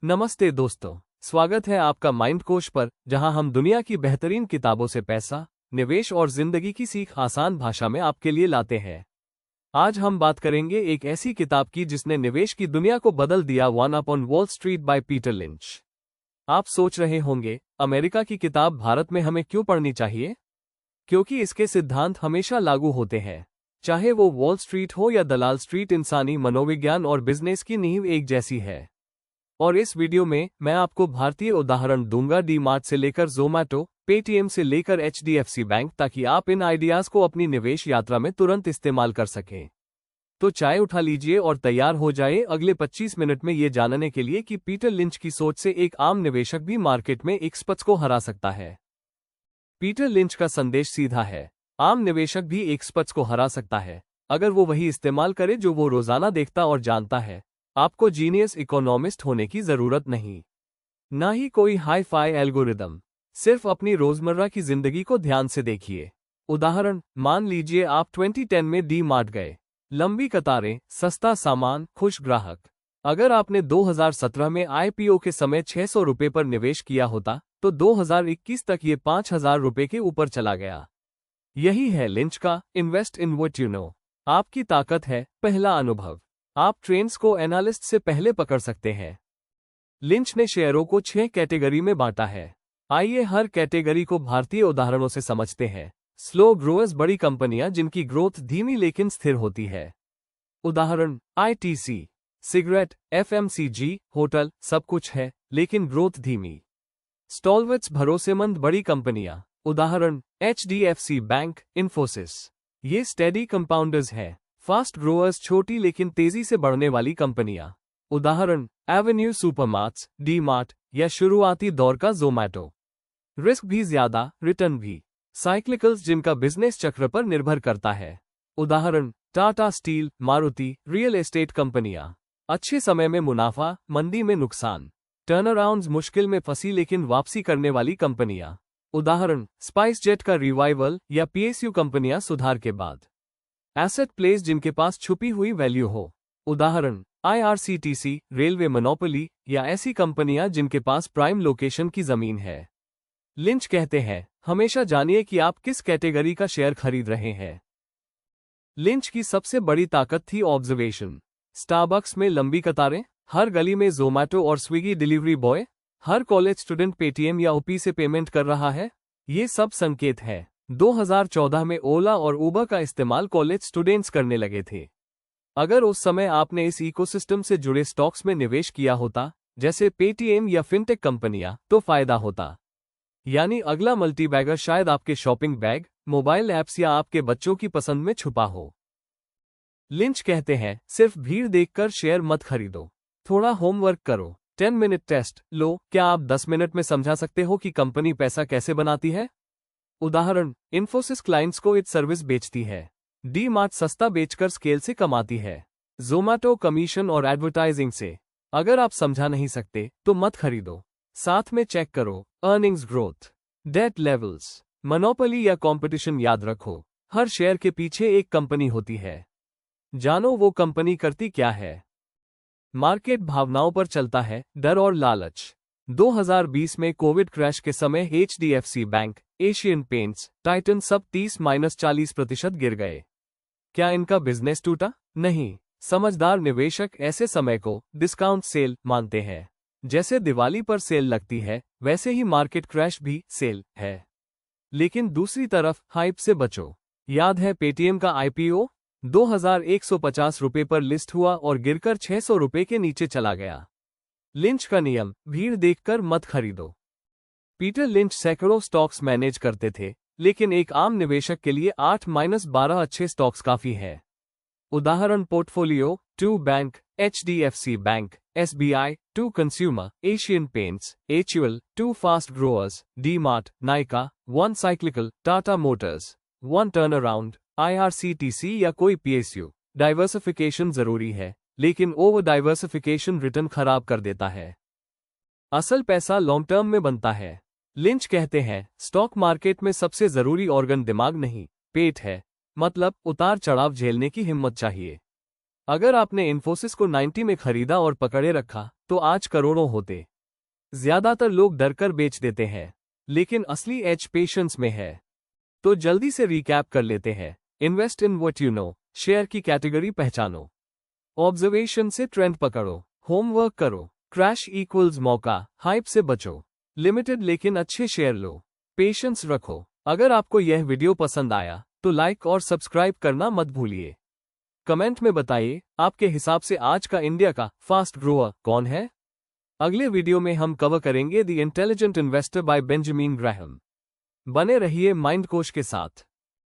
नमस्ते दोस्तों, स्वागत है आपका माइंड कोश पर, जहां हम दुनिया की बेहतरीन किताबों से पैसा, निवेश और जिंदगी की सीख आसान भाषा में आपके लिए लाते हैं। आज हम बात करेंगे एक ऐसी किताब की जिसने निवेश की दुनिया को बदल दिया, one upon wall street by Peter lynch. आप सोच रहे होंगे, अमेरिका की किताब भारत में हमें क्यों पढ़नी चाहिए? क्योंकि इसके सिद्धांत हमेशा लागू होते हैं, चाहे वो वॉल स्ट्रीट हो या दलाल स्ट्रीट। इंसानी मनोविज्ञान और बिजनेस की नींव एक जैसी है। और इस वीडियो में मैं आपको भारतीय उदाहरण दूंगा, डी मार्ट से लेकर ज़ोमैटो, पेटीएम से लेकर एचडीएफसी बैंक, ताकि आप इन आइडियाज को अपनी निवेश यात्रा में तुरंत इस्तेमाल कर सकें। तो चाय उठा लीजिए और तैयार हो जाए अगले 25 मिनट में ये जानने के लिए कि पीटर लिंच की सोच से एक आम निवेशक भी मार्केट में एक्सपर्ट्स को हरा सकता है। पीटर लिंच का संदेश सीधा है, आम निवेशक भी एक्सपर्ट्स को हरा सकता है, अगर वो वही इस्तेमाल करे जो वो रोजाना देखता और जानता है। आपको जीनियस इकोनॉमिस्ट होने की जरूरत नहीं, ना ही कोई हाई फाई एल्गोरिदम। सिर्फ अपनी रोजमर्रा की जिंदगी को ध्यान से देखिए। उदाहरण, मान लीजिए आप 2010 में डी मार्ट गए। लंबी कतारें, सस्ता सामान, खुश ग्राहक। अगर आपने 2017 में आईपीओ के समय 600 रुपये पर निवेश किया होता, तो 2021 तक ये 5000 रुपये के ऊपर चला गया। यही है लिंच का invest in what you know. आपकी ताकत है पहला अनुभव। आप ट्रेंड्स को एनालिस्ट से पहले पकड़ सकते हैं। लिंच ने शेयरों को 6 कैटेगरी में बांटा है। आइए हर कैटेगरी को भारतीय उदाहरणों से समझते हैं। स्लो ग्रोअर्स, बड़ी कंपनियां जिनकी ग्रोथ धीमी लेकिन स्थिर होती है। उदाहरण, आईटीसी, सिगरेट, एफएमसीजी, होटल, सब कुछ है लेकिन ग्रोथ धीमी। स्टॉलवर्ट्स, भरोसेमंद बड़ी कंपनियां। उदाहरण, एचडीएफसी बैंक, इन्फोसिस, ये स्टेडी कंपाउंडर्स हैं। फास्ट ग्रोअर्स, छोटी लेकिन तेजी से बढ़ने वाली कंपनियां। उदाहरण, एवेन्यू सुपरमार्ट्स, डी मार्ट या शुरुआती दौर का ज़ोमैटो। रिस्क भी ज्यादा, रिटर्न भी। साइक्लिकल्स, जिनका बिजनेस चक्र पर निर्भर करता है। उदाहरण, Tata steel, Maruti, real estate कंपनियां। अच्छे समय में मुनाफा, मंदी में नुकसान। टर्नअराउंड्स, मुश्किल में फंसी लेकिन वापसी करने वाली कंपनियां। उदाहरण, स्पाइस जेट का रिवाइवल या पीएसयू कंपनियां सुधार के बाद। एसेट प्लेस, जिनके पास छुपी हुई वैल्यू हो। उदाहरण, आईआरसीटीसी, रेलवे मोनोपोली या ऐसी कंपनियां जिनके पास प्राइम लोकेशन की जमीन है। लिंच कहते हैं, हमेशा जानिए कि आप किस कैटेगरी का शेयर खरीद रहे हैं। लिंच की सबसे बड़ी ताकत थी ऑब्जर्वेशन। स्टारबक्स में लंबी कतारें, हर गली में ज़ोमैटो और स्विगी डिलीवरी बॉय, हर कॉलेज स्टूडेंट पेटीएम या ओपी से पेमेंट कर रहा है। ये सब संकेत है। 2014 में ओला और उबर का इस्तेमाल कॉलेज स्टूडेंट्स करने लगे थे। अगर उस समय आपने इस इकोसिस्टम से जुड़े स्टॉक्स में निवेश किया होता, जैसे पेटीएम या फिनटेक कंपनियां, तो फायदा होता। यानी अगला मल्टीबैगर शायद आपके शॉपिंग बैग, मोबाइल ऐप्स या आपके बच्चों की पसंद में छुपा हो। लिंच कहते हैं, सिर्फ भीड़ देखकर शेयर मत खरीदो, थोड़ा होमवर्क करो। 10 मिनट टेस्ट लो। क्या आप 10 मिनट में समझा सकते हो कि कंपनी पैसा कैसे बनाती है? उदाहरण, इन्फोसिस क्लाइंट्स को इट सर्विस बेचती है। डी मार्ट सस्ता बेचकर स्केल से कमाती है। ज़ोमैटो कमीशन और एडवर्टाइजिंग से। अगर आप समझा नहीं सकते तो मत खरीदो, साथ में चेक करो earnings growth, debt levels, monopoly या कंपटीशन। याद रखो, हर शेयर के पीछे एक कंपनी होती है। जानो वो कंपनी करती क्या है। मार्केट भावनाओं पर चलता है, डर और लालच। 2020 में कोविड क्रैश के समय HDFC bank, Asian paints, Titan सब 30-40% गिर गए। क्या इनका बिजनेस टूटा? नहीं। समझदार निवेशक ऐसे समय को डिस्काउंट सेल मानते हैं। जैसे दिवाली पर सेल लगती है, वैसे ही मार्केट क्रैश भी सेल है। लेकिन दूसरी तरफ हाइप से बचो। याद है पेटीएम का आईपीओ? 2150 रुपये पर लिस्ट हुआ और गिरकर 600 रुपये के नीचे चला गया। लिंच का नियम, भीड़ देखकर मत खरीदो। पीटर लिंच सैकड़ों स्टॉक्स मैनेज करते थे, लेकिन एक आम निवेशक के लिए 8-12 अच्छे स्टॉक्स काफी है। उदाहरण, portfolio, 2 bank, HDFC bank, SBI, 2 consumer, Asian paints, HUL, 2 fast growers, D mart, Nykaa, 1 cyclical, Tata Motors, 1 turnaround, IRCTC या कोई पीएसयू। डाइवर्सिफिकेशन जरूरी है, लेकिन ओवर डाइवर्सिफिकेशन रिटर्न खराब कर देता है। असल पैसा लॉन्ग टर्म में बनता है। लिंच कहते हैं, स्टॉक मार्केट में सबसे जरूरी ऑर्गन दिमाग नहीं, पेट है। मतलब उतार चढ़ाव झेलने की हिम्मत चाहिए। अगर आपने इन्फोसिस को 90 में खरीदा और पकड़े रखा, तो आज करोड़ों होते। ज्यादातर लोग डरकर बेच देते हैं, लेकिन असली एज पेशेंस में है। तो जल्दी से रिकैप कर लेते हैं। Invest in what you know, share की कैटेगरी पहचानो, ऑब्जर्वेशन से ट्रेंड पकड़ो, होमवर्क करो, क्रैश इक्वल्स मौका, हाइप से बचो, लिमिटेड लेकिन अच्छे शेयर लो, पेशेंस रखो। अगर आपको यह वीडियो पसंद आया तो लाइक और सब्सक्राइब करना मत भूलिए। कमेंट में बताइए आपके हिसाब से आज का इंडिया का फास्ट ग्रोअर कौन है। अगले वीडियो में हम कवर करेंगे the intelligent investor bye Benjamin Graham. बने रहिए माइंड कोश के साथ।